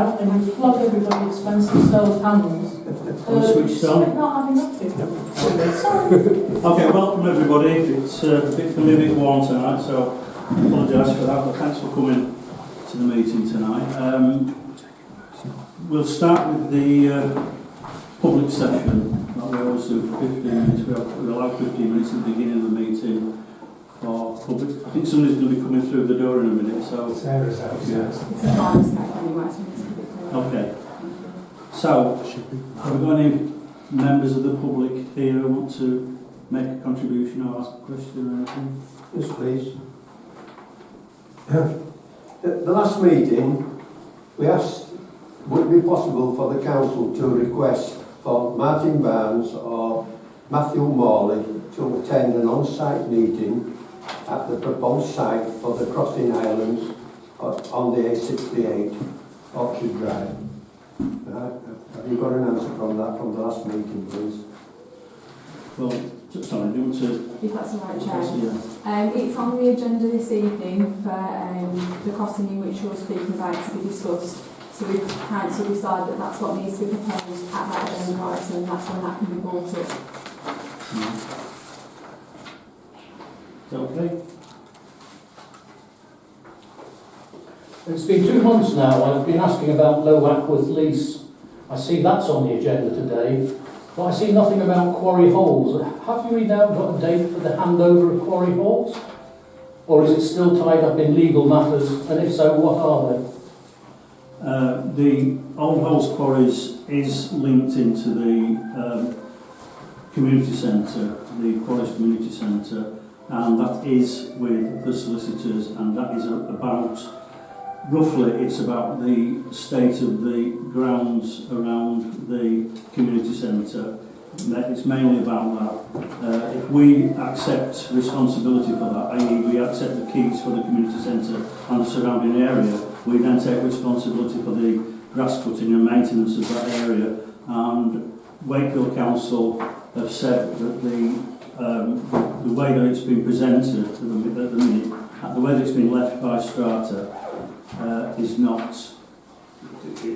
that and you flog everybody at Spencer Sales Handles. Switched on. Something not having up to. Sorry. Okay, welcome everybody. It's a bit warm tonight, so I apologise for that, but thanks for coming to the meeting tonight. We'll start with the public session, like we always do, for 15 minutes. We allow 15 minutes at the beginning of the meeting for public. I think somebody's going to be coming through the door in a minute, so... Sarah's out, yes. It's a fire stack anyway, so it's a bit clear. Okay. So, have we got any members of the public here who want to make a contribution or ask a question or anything? Yes, please. The last meeting, we asked, would it be possible for the council to request for Martin Barnes or Matthew Morley to attend an on-site meeting at the proposed site for the crossing islands on the A68, Orchard Drive. Have you got an answer from that from the last meeting, please? Well, sorry, do you want to... If that's the right, Chair. Yeah. It's on the agenda this evening for the crossing in which you're speaking about to be discussed. So we council decide that that's what needs to be proposed at that agenda item, and that's when that can be brought up. Is that okay? It's been 2 months now. I've been asking about Low Ackworth lease. I see that's on the agenda today, but I see nothing about Quarry Halls. Have you now got a date for the handover of Quarry Halls? Or is it still tied up in legal matters? And if so, what are they? The Old Halls Quarries is linked into the community centre, the Quarries Community Centre, and that is with the solicitors, and that is about, roughly, it's about the state of the grounds around the community centre. It's mainly about that. If we accept responsibility for that, i.e. we accept the keys for the community centre and the surrounding area, we then take responsibility for the grass cutting and maintenance of that area. And Wakefield Council have said that the way that it's been presented at the minute, the way that it's been left by Strata, is not. They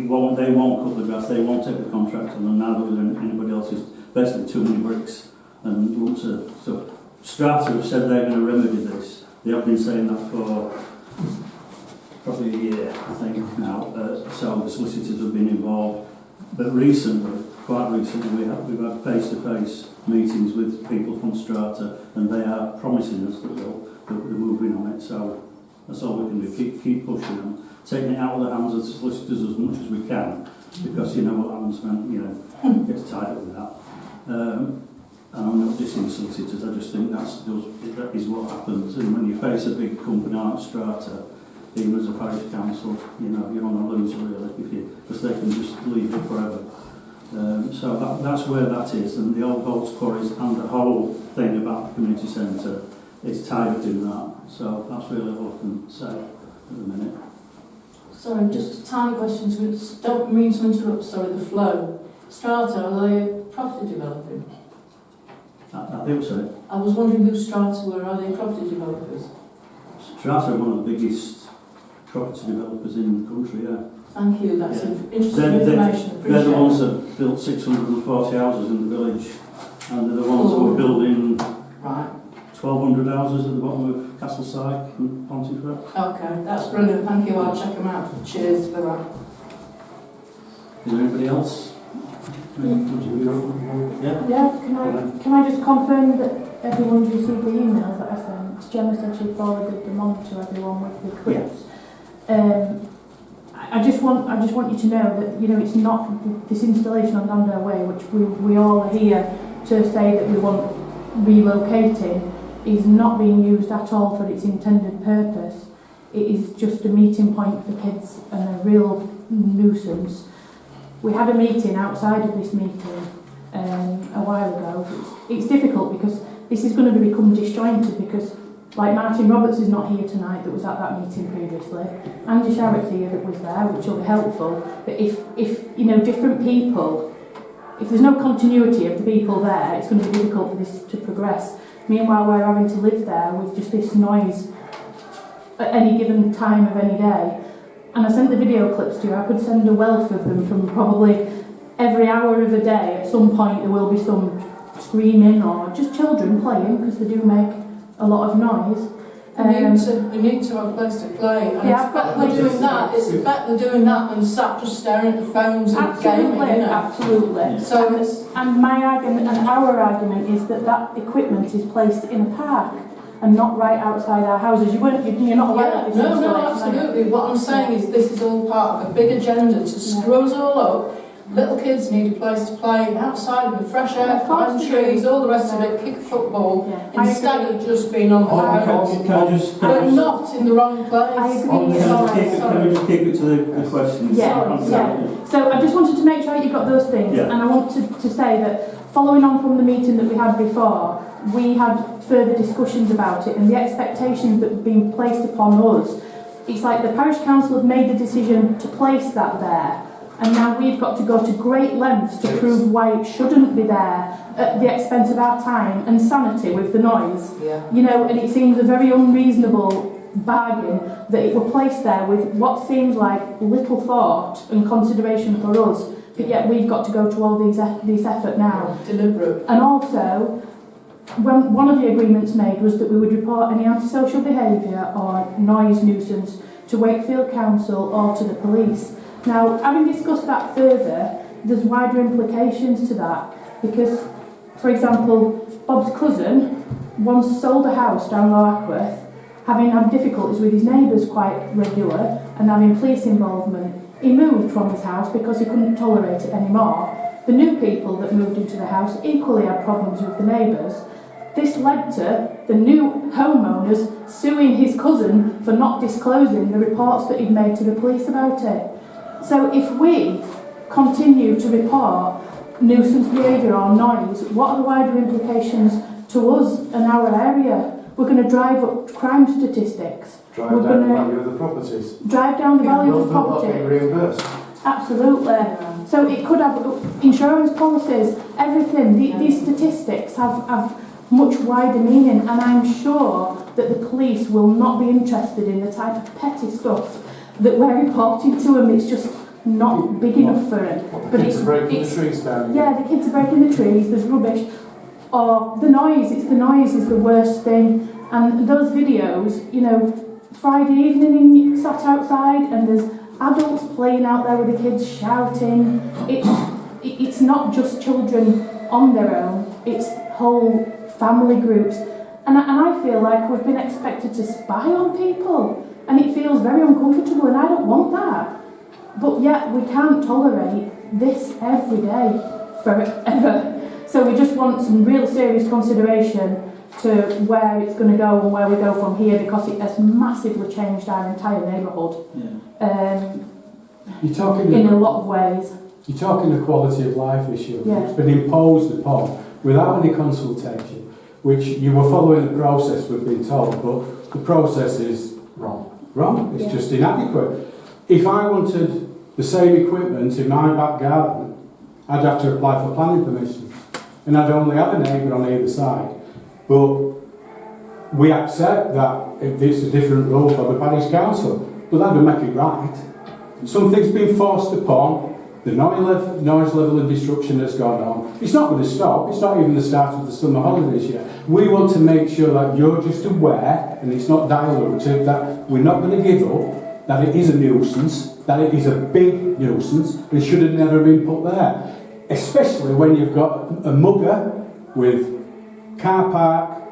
won't cut the grass. They won't take the contract on, and neither will anybody else. It's basically too many bricks and lots of stuff. Strata have said they're going to remedy this. They have been saying that for probably a year, I think now. So the solicitors have been involved, but recently, quite recently, we've had face-to-face meetings with people from Strata, and they are promising us that they're moving on it. So that's all we can do. Keep pushing them, taking it out of the hands of the solicitors as much as we can, because you know what happens when gets tied up with that. And I'm not dissing solicitors. I just think that is what happens. And when you face a big company like Strata, even as a parish council, you're on a loser really, because they can just leave it forever. So that's where that is, and the Old Halls Quarries and the whole thing about the community centre is tied up in that. So that's really all I can say at the minute. Sorry, just a tiny question. Don't mean to interrupt, the flow. Strata, are they a property developer? I think so. I was wondering who Strata were. Are they property developers? Strata are one of the biggest property developers in the country, yeah. Thank you, that's interesting information. They're the ones that built 640 houses in the village, and they're the ones who are building 1,200 houses at the bottom of Castleside and Pontefract. Okay, that's brilliant, thank you, I'll check them out. Cheers for that. Is there anybody else? Yeah, can I just confirm that everyone's received the emails that I sent? Gemma said she forwarded them on to everyone with the quiz. I just want you to know that it's not this installation on Dandale Way, which we all are here to say that we want relocating, is not being used at all for its intended purpose. It is just a meeting point for kids and a real nuisance. We had a meeting outside of this meeting a while ago. It's difficult because this is going to become disjointed because, like Martin Roberts is not here tonight that was at that meeting previously. Andy Sharrett's here that was there, which will be helpful. But if different people, if there's no continuity of the people there, it's going to be difficult for this to progress. Meanwhile, we're having to live there with just this noise at any given time of any day. and I sent the video clips to you. I could send a wealth of them from probably every hour of the day. At some point there will be some screaming or just children playing, because they do make a lot of noise. We need to have a place to play, and Yeah, it's better than doing that. It's better doing that than sat just staring at the phones and gaming, you know. Absolutely. So it's And my argument and our argument is that that equipment is placed in a park and not right outside our houses. You're not aware of this no, installation, are you? absolutely. What I'm saying is this is all part of a big agenda to screw us all up. Little kids need a place to play outside in the fresh air, climb trees, all the rest of it, kick football, Yeah. instead of just being on the phones. We're not in the wrong place. I agree. Can we Sorry. just keep it to the questions? Yeah, yeah. So I just wanted to make sure you got those things, Yeah. and I want to say that following on from the meeting that we had before, we had further discussions about it, and the expectations that have been placed upon us. It's like the parish council have made the decision to place that there, and now we've got to go to great lengths to prove why it shouldn't be there at the expense of our time and sanity with the noise. Yeah. You know, and it seems a very unreasonable bargain that it were placed there with what seems like little thought and consideration for us, but yet we've got to go to all these effort now. Deliberate. And also, when one of the agreements made was that we would report any antisocial behaviour or noise nuisance to Wakefield Council or to the police. Now, having discussed that further, there's wider implications to that, because, for example, Bob's cousin once sold a house down Low Ackworth, having had difficulties with his neighbours quite regular and having police involvement. He moved from his house because he couldn't tolerate it anymore. The new people that moved into the house equally had problems with the neighbours. This led to the new homeowners suing his cousin for not disclosing the reports that he'd made to the police about it. So if we continue to report nuisance behaviour or noise, what are the wider implications to us and our area? We're going to drive up crime statistics. Drive We're down the gonna value of the properties. drive down the value of the Not property. being reimbursed. Absolutely. So it could have insurance policies, everything. These statistics have much wider meaning, and I'm sure that the police will not be interested in the type of petty stuff that we're reporting to them. It's just not big enough for it. But it's breaking the trees down. Yeah, the kids are breaking the trees, there's rubbish. Or the noise, the noise is the worst thing. And those videos, you know, Friday evening sat outside and there's adults playing out there with the kids shouting. It's not just children on their own, it's whole family groups. And I feel like we've been expected to spy on people, and it feels very uncomfortable, and I don't want that. But yet we can't tolerate this every day, forever. So we just want some real serious consideration to where it's going to go and where we go from here, because it has massively changed our entire neighbourhood You're talking in a lot of ways. You're talking the quality of life issue. Yeah. It's been imposed upon without any consultation, which you were following the process, we've been told, but the process is wrong. It's Yeah. just inadequate. If I wanted the same equipment in my back garden, I'd have to apply for planning permission, and I'd only have a neighbour on either side. But we accept that if it's a different rule for the parish council, but that would make it right. Something's been forced upon, the noise level and disruption has gone on. It's not going to stop, it's not even the start of the summer holidays yet. We want to make sure that you're just aware, and it's not diluted, that we're not going to give up, that it is a nuisance, that it is a big nuisance, and should have never been put there. Especially when you've got a mugger with car park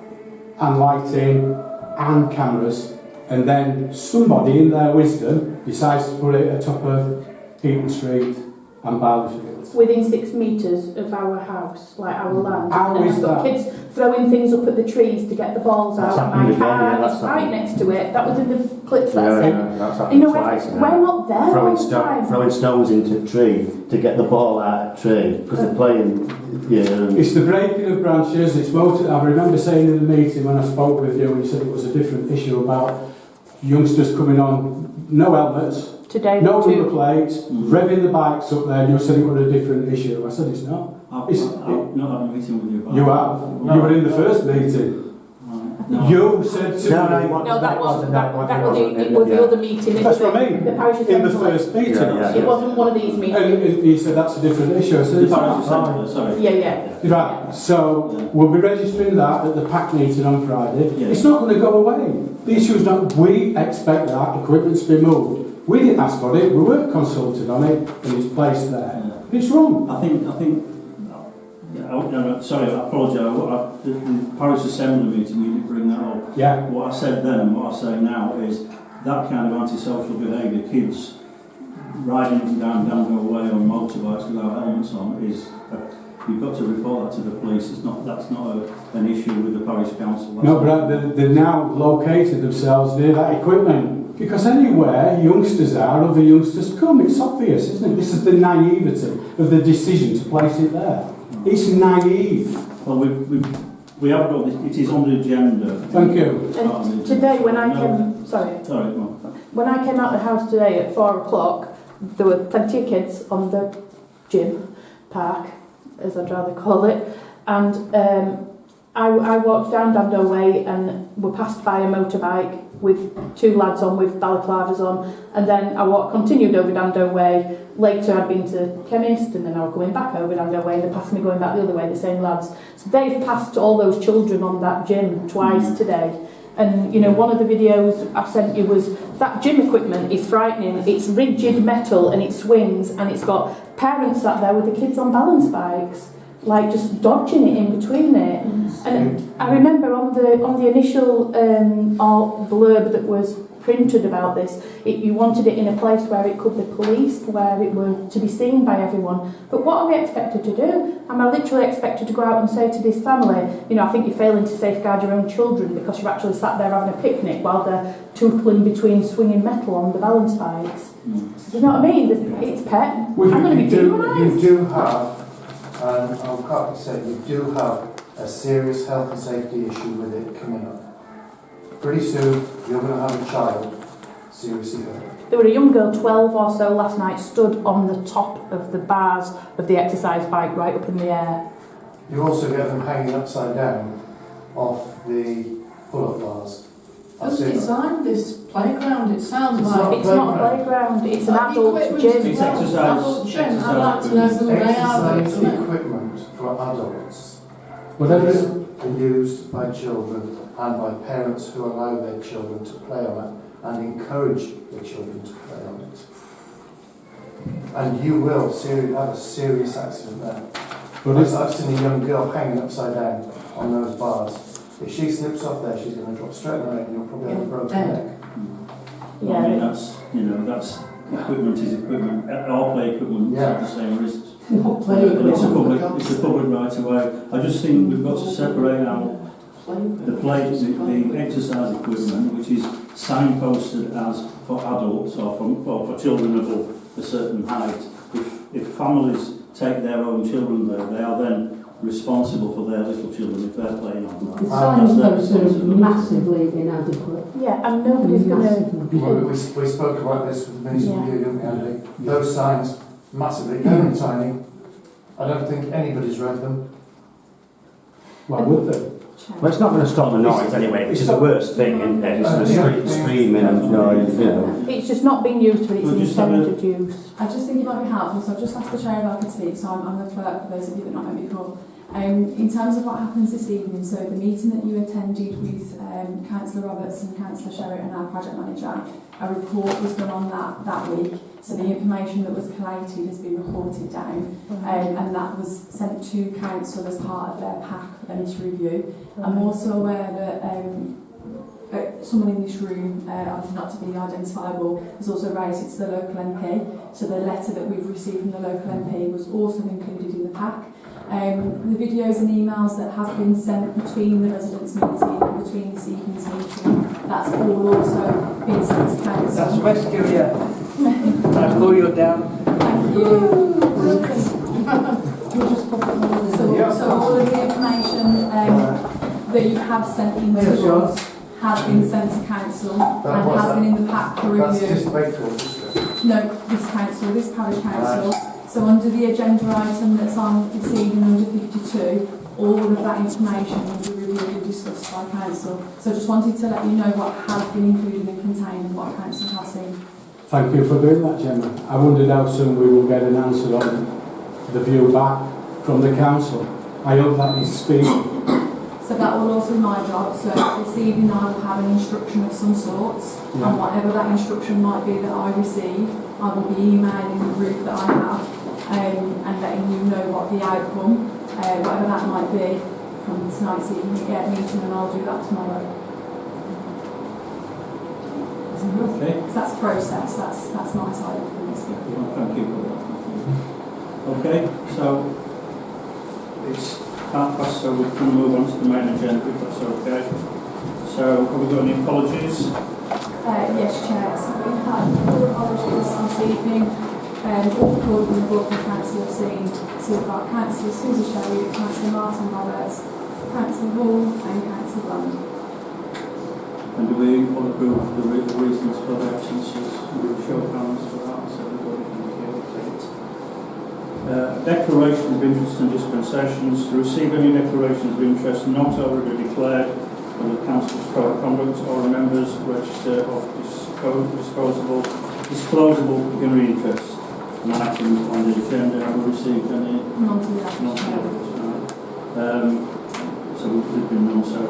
and lighting and cameras, and then somebody in their wisdom decides to put it at the top of Eaton Street and Barleyfields. Within 6 metres of our house, like our land. How and is I've got that? kids throwing things up at the trees to get the balls That's out. happened My again, car yeah, that's is right happened. next to it. That was in the clips that I Yeah, sent. that's You happened know, twice now. we're not there all Throwing, the time. throwing stones into a tree to get the ball out of the tree because they're playing. Yeah. It's the breaking of branches, it's motor. I remember saying in the meeting when I spoke with you, and you said it was a different issue about youngsters coming on, no helmets, Today, no too. number plates, revving the bikes up there, and you said it was a different issue. I said it's not. I've It's- not had a meeting with you about You that. have. You were in the first meeting. Right. I No. You said to No, me, No, that wasn't, that was the other meeting. That's what I mean. The parish in the assembly. first meeting. Yeah. It wasn't one of these meetings. And he said that's a different issue. I said, The parish it's fine. assembly, sorry. Yeah. Right, so we'll be registering that at the PAC meeting on Friday. Yeah. It's not going to go away. The issue is not, we expect that equipment to be moved. We didn't ask for it, we weren't consulted on it, and it's placed there. It's wrong. I think, sorry, I apologise. The parish assembly meeting, you did bring that up. Yeah. What I said then and what I say now is that kind of antisocial behaviour, kids riding up and down Danville Way on motorbikes without helmets on, is you've got to report that to the police. That's not an issue with the parish council. No, but they've now located themselves near that equipment. Because anywhere youngsters are, other youngsters come. It's obvious, isn't it? This is the naivety of the decision to place it there. It's naive. Well, we have got this. It is on the agenda. Thank you. And today when I came, Sorry, go on. when I came out of the house today at 4 o'clock, there were plenty of kids on the gym park, as I'd rather call it, and I walked down Dando Way and were passed by a motorbike with two lads on with balaclavas on, and then I continued over Dando Way. Later I'd been to the chemist, and then I was going back over Dando Way, and they passed me going back the other way, the same lads. So they've passed all those children on that gym twice today. And, you know, one of the videos I sent you was that gym equipment is frightening. It's rigid metal and it swings, and it's got parents sat there with the kids on balance bikes, like just dodging it in between it. And I remember on the initial blurb that was printed about this, you wanted it in a place where it could be policed, where it were to be seen by everyone. But what are we expected to do? Am I literally expected to go out and say to this family, you know, I think you're failing to safeguard your own children because you're actually sat there having a picnic while they're tootling between swinging metal on the balance bikes? You know what I mean? It's pet. I'm going to be demonised. You do have, and I'm quite say, you do have a serious health and safety issue with it coming up. Pretty soon, you're going to have a child seriously hurt. There were a young girl, 12 or so, last night, stood on the top of the bars of the exercise bike right up in the air. You also get them hanging upside down off the pull-up bars. Who's designed this playground? It sounds It's like not It's not a playground, it's an adult gym. It's exercise. Adult gym. I'd like to know the layout of Exercise it. equipment for adults Whatever it is is. used by children and by parents who allow their children to play on it and encourage the children to play on it. And you will have a serious accident there. But I've seen a young girl hanging upside down on those bars. If she slips off there, she's going to drop straight on her head and you'll probably have a broken neck. I mean, that's equipment is equipment. All play equipment have the same risks. And it's a public right of way. I just think we've got to separate out the exercise equipment, which is signposted as for adults or for children above a certain height. If families take their own children there, they are then responsible for their little children if they're playing on that. The signposts are massively inadequate. Yeah, and nobody's going to... Well, we spoke about this with Minister Yeah. Review, didn't we, Andy? Those signs, massively tiny. I don't think anybody's read them. Why would they? Well, it's not going to stop the noise anyway, which is the worst thing, isn't it? It's the screaming and noise, you know. It's just not being used for its We'll just have intended use. I just think it might be helpful, so I've just asked the chair if I could speak, so I'm the clerk for those of you that not met me before. In terms of what happens this evening, so the meeting that you attended with Councillor Roberts and Councillor Sherritt and our project manager, a report was done on that week, so the information that was collated has been reported down, and that was sent to council as part of their pack for them to review. I'm also aware that someone in this room, obviously not to be identifiable, has also raised it to the local MP, so the letter that we've received from the local MP was also included in the pack. The videos and emails that have been sent between the residents' meeting and between this evening's meeting, that's all also been sent to council. That's rescue, yeah. I pull you down. Thank you. So all of the information that you have sent in to us has been sent to council and has been in the pack for review. That's just Wakefield, isn't it? No, this council, this parish council. So under the agenda item that's on this evening under 52, all of that information will be reviewed and discussed by council. So I just wanted to let you know what has been included and contained and what council has seen. Thank you for doing that, Gemma. I wondered how soon we will get an answer on the view back from the council. I hope that is speedy. So that will also be my job. So this evening I will have an instruction of some sorts, and whatever that instruction might be that I receive, I will be emailing the group that I have and letting you know what the outcome, whatever that might be, from tonight's evening meeting, and I'll do that tomorrow. Okay. So that's process. That's my side of things. Well, thank you for that. Okay, so it's 1:30, so we can move on to the main agenda if that's okay. So have we got any apologies? Yes, Chair. So we had 4 apologies this evening. All recorded in the book the council have seen. So we've got Councillor Susie Sherry, Councillor Martin Roberts, Councillor Hall and Councillor Bland. And do we all approve of the reasons for the absences? We will show hands for that, so everybody can hear it. Declarations of interest and dispensations. To receive any declarations of interest not already declared on the council's code of conduct or a member's register of disclosable pecuniary interest. And items on the agenda, have we received any? None to the application. So we've been none, so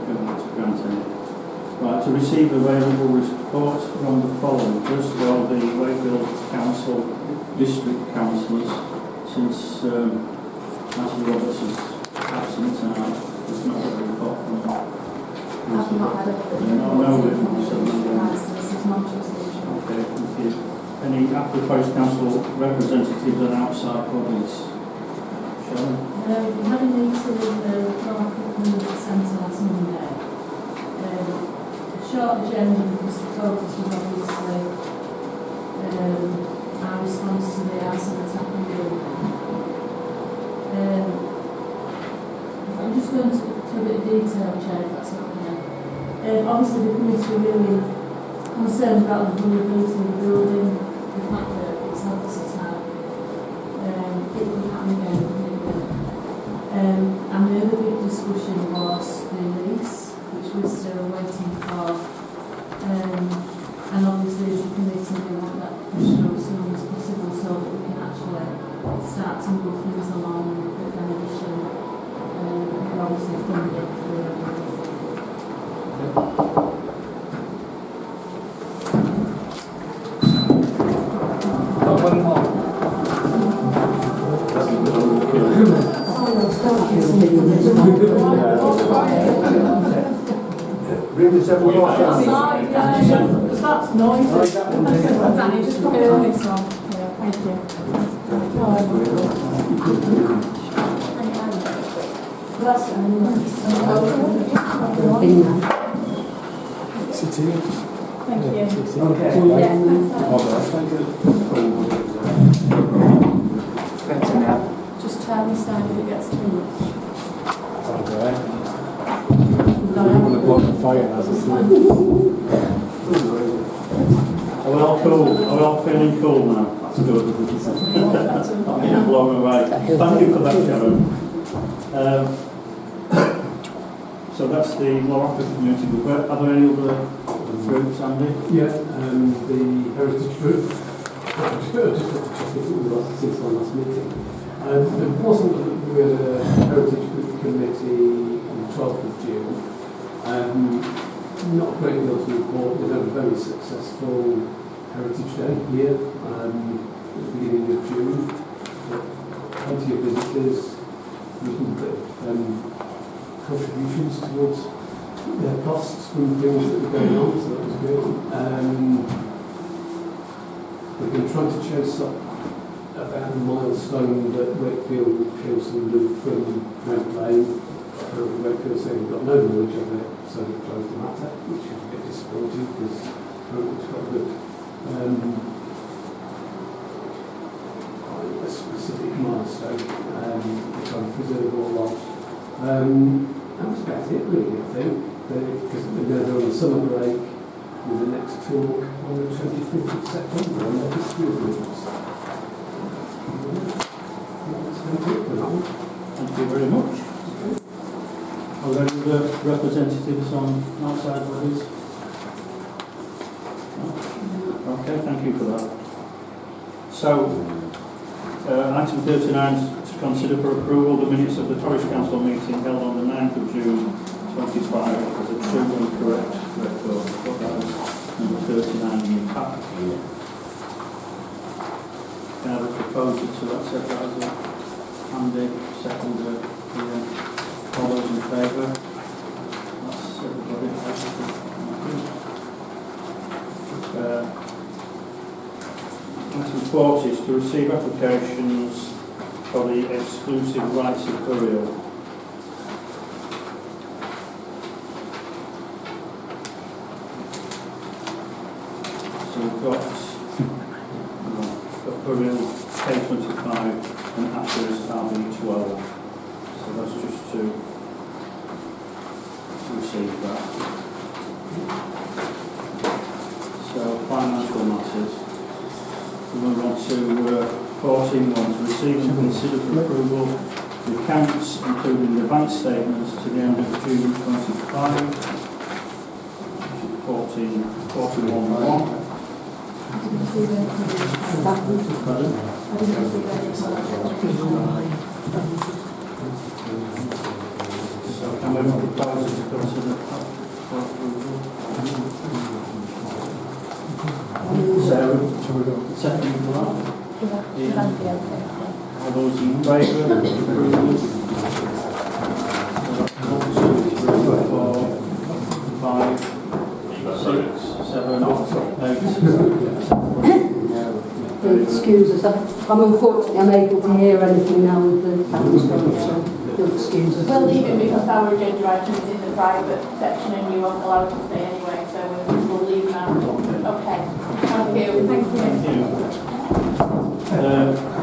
going to grant any. Right, to receive available reports from the following. First of all, the Wakefield Council District Councillors, since Matthew Roberts is absent tonight, there's not got a report from them. I've not had a Okay, thank you. Any Ackworth Parish Council representatives and outside bodies? Sharon? We had a meeting in the Community Centre last Monday. A short agenda because the focus was obviously our response to the arson attack on the I'm just going to a bit of detail, Chair, if that's okay. Obviously the committee are really concerned about the vulnerability of the building, the fact that it's opposite out. It could happen again, and the other big discussion was the lease, which we're still waiting for. And obviously as a committee we want that pushed through as soon as possible so that we can actually start to move things along with the demolition and obviously fund it through. Bring the 7 o'clock. That's noisy. Danny, just put it on this one. Thank you. Thank you. Just turn this down if it gets too much. I'm going to block the fire as it's Are we all cool? Are we all feeling cool now? That's good. I'm getting blown away. Thank you for that, Sharon. So that's the Lower Ackworth Community Group. Are there any other groups, Andy? Yeah, the Heritage Group. Just got to check it with us since our last meeting. There wasn't we had a Heritage Group committee on the 12th of June. Not a great deal to report. We had a very successful Heritage Day here at the beginning of June. Plenty of visitors, a little bit of contributions towards their costs from things that were going on, so that was good. We've been trying to chase up about the milestone that Wakefield Pilsen moved from Brent Lane. Wakefield saying we've got no knowledge of it, so we closed the matter, which is a bit disappointing because it's quite good. A specific milestone, which I'm preserve all of. That was about it really, I think, because they're on the summer break with the next talk on the 25th of September on the history of rooms. That's going to be it for that one. Thank you very much. Are there any other representatives on outside bodies? No? Okay, thank you for that. So, item 39 is to consider for approval the minutes of the Parish Council meeting held on the 9th of June 25 as a true and correct record. What that is number 39 in your pack. Can I have a proposal to accept that as a handy seconder here? All those in favour? That's everybody. Item 40 is to receive applications for the exclusive rights of burial. So we've got burial K25 and ashes RB12. So that's just to receive that. So financial matters. We move on to 14 ones. Receive and consider for approval the accounts, including the bank statements to the end of June 25. 41.1. I didn't receive anything. Pardon? I didn't receive anything. So can we propose to consider for approval? So, second for that. All those in favour of approval? 5, 6, 7, 8. Excuse us, I'm unfortunately unable to hear anything now with the atmosphere, so excuse us. We'll leave it because our agenda item is in the private section and you won't allow us to stay anyway, so we'll leave now. Okay. Thank you. Thank you.